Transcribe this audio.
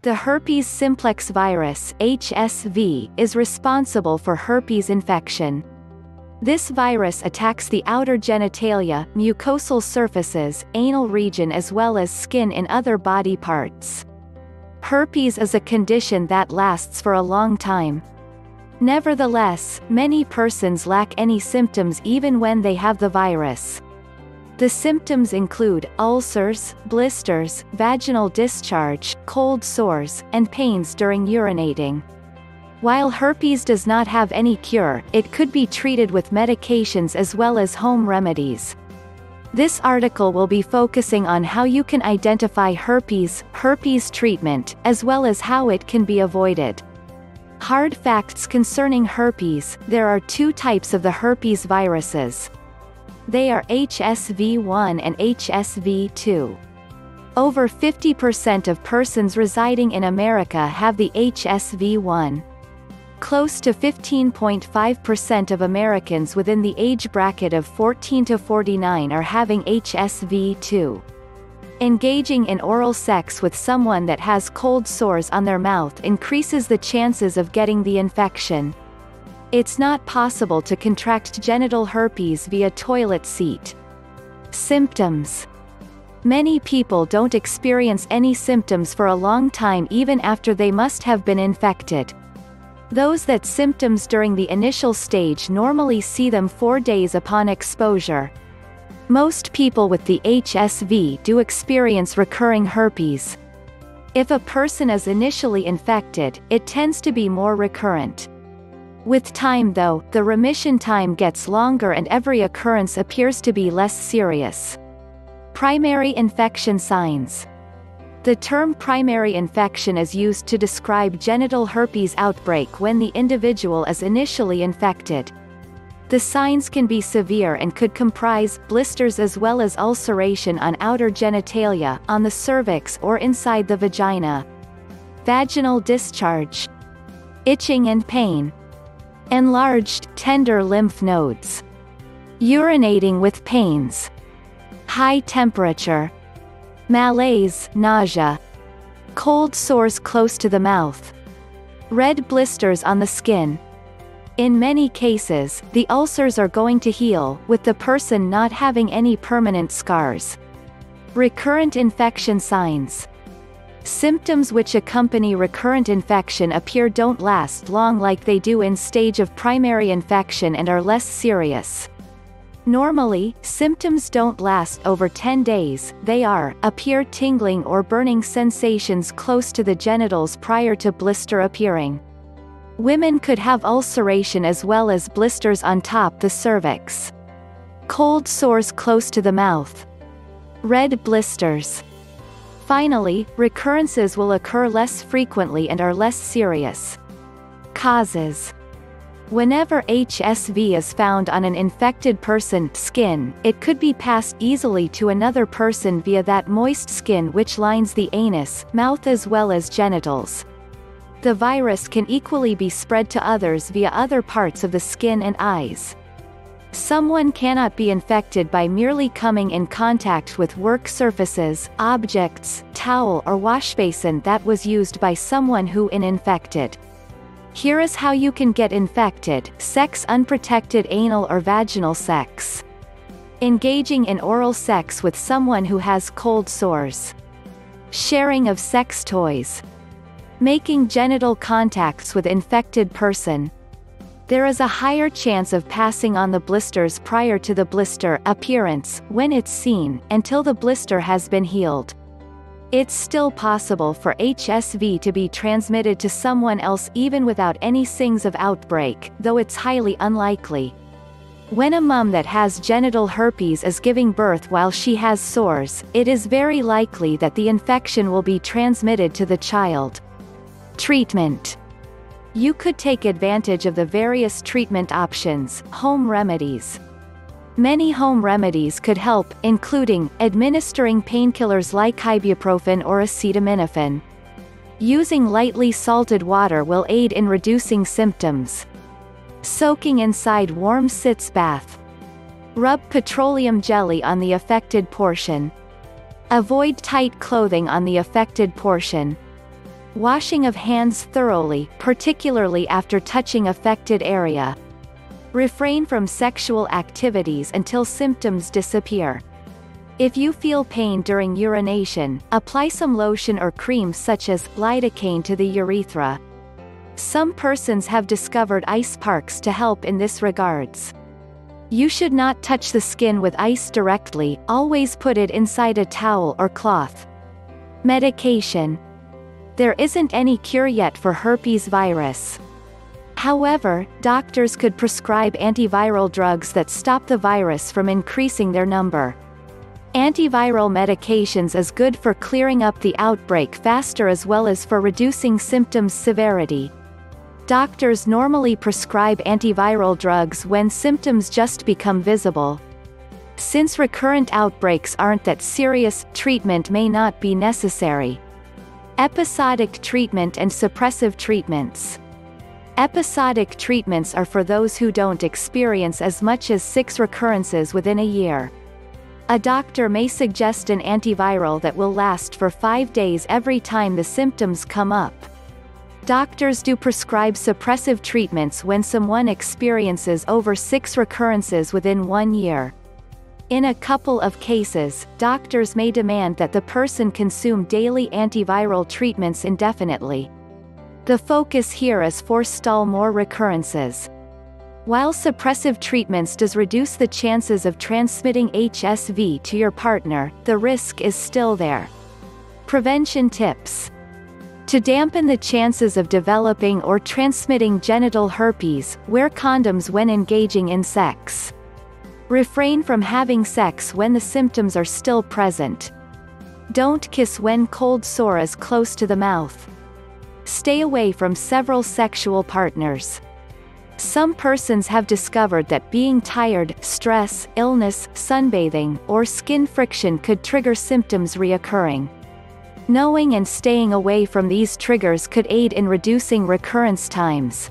The herpes simplex virus (HSV) is responsible for herpes infection. This virus attacks the outer genitalia, mucosal surfaces, anal region as well as skin in other body parts. Herpes is a condition that lasts for a long time. Nevertheless, many persons lack any symptoms even when they have the virus. The symptoms include ulcers, blisters, vaginal discharge, cold sores, and pains during urinating. While herpes does not have any cure, it could be treated with medications as well as home remedies. This article will be focusing on how you can identify herpes treatment, as well as how it can be avoided. Hard facts concerning herpes: there are two types of the herpes viruses. They are HSV1 and HSV2. Over 50% of persons residing in America have the HSV1. Close to 15.5% of Americans within the age bracket of 14 to 49 are having HSV2. Engaging in oral sex with someone that has cold sores on their mouth increases the chances of getting the infection. It's not possible to contract genital herpes via toilet seat. Symptoms. Many people don't experience any symptoms for a long time even after they must have been infected. Those that symptoms during the initial stage normally see them 4 days upon exposure. Most people with the HSV do experience recurring herpes. If a person is initially infected, it tends to be more recurrent. With time though, the remission time gets longer and every occurrence appears to be less serious. Primary infection signs. The term primary infection is used to describe genital herpes outbreak when the individual is initially infected. The signs can be severe and could comprise blisters as well as ulceration on outer genitalia, on the cervix or inside the vagina. Vaginal discharge. Itching and pain. Enlarged, tender lymph nodes. Urinating with pains. High temperature. Malaise, nausea. Cold sores close to the mouth. Red blisters on the skin. In many cases, the ulcers are going to heal, with the person not having any permanent scars. Recurrent infection signs. Symptoms which accompany recurrent infection don't last long like they do in stage of primary infection and are less serious. Normally, symptoms don't last over 10 days, appear tingling or burning sensations close to the genitals prior to blister appearing. Women could have ulceration as well as blisters on top the cervix. Cold sores close to the mouth. Red blisters. Finally, recurrences will occur less frequently and are less serious. Causes. Whenever HSV is found on an infected person's skin, it could be passed easily to another person via that moist skin which lines the anus, mouth as well as genitals. The virus can equally be spread to others via other parts of the skin and eyes. Someone cannot be infected by merely coming in contact with work surfaces, objects, towel or washbasin that was used by someone who is infected. Here is how you can get infected: sex, unprotected anal or vaginal sex. Engaging in oral sex with someone who has cold sores. Sharing of sex toys. Making genital contacts with infected person. There is a higher chance of passing on the blisters prior to the blister appearance, when it's seen, until the blister has been healed. It's still possible for HSV to be transmitted to someone else even without any signs of outbreak, though it's highly unlikely. When a mom that has genital herpes is giving birth while she has sores, it is very likely that the infection will be transmitted to the child. Treatment. You could take advantage of the various treatment options, home remedies. Many home remedies could help, including administering painkillers like ibuprofen or acetaminophen. Using lightly salted water will aid in reducing symptoms. Soaking inside warm sitz bath. Rub petroleum jelly on the affected portion. Avoid tight clothing on the affected portion. Washing of hands thoroughly, particularly after touching affected area. Refrain from sexual activities until symptoms disappear. If you feel pain during urination, apply some lotion or cream such as lidocaine to the urethra. Some persons have discovered ice packs to help in this regards. You should not touch the skin with ice directly, always put it inside a towel or cloth. Medication. There isn't any cure yet for herpes virus. However, doctors could prescribe antiviral drugs that stop the virus from increasing their number. Antiviral medications is good for clearing up the outbreak faster as well as for reducing symptoms severity. Doctors normally prescribe antiviral drugs when symptoms just become visible. Since recurrent outbreaks aren't that serious, treatment may not be necessary. Episodic treatment and suppressive treatments. Episodic treatments are for those who don't experience as much as 6 recurrences within a year. A doctor may suggest an antiviral that will last for 5 days every time the symptoms come up. Doctors do prescribe suppressive treatments when someone experiences over 6 recurrences within 1 year. In a couple of cases, doctors may demand that the person consume daily antiviral treatments indefinitely. The focus here is forestall more recurrences. While suppressive treatments does reduce the chances of transmitting HSV to your partner, the risk is still there. Prevention tips. To dampen the chances of developing or transmitting genital herpes, wear condoms when engaging in sex. Refrain from having sex when the symptoms are still present. Don't kiss when cold sore is close to the mouth. Stay away from several sexual partners. Some persons have discovered that being tired, stress, illness, sunbathing, or skin friction could trigger symptoms reoccurring. Knowing and staying away from these triggers could aid in reducing recurrence times.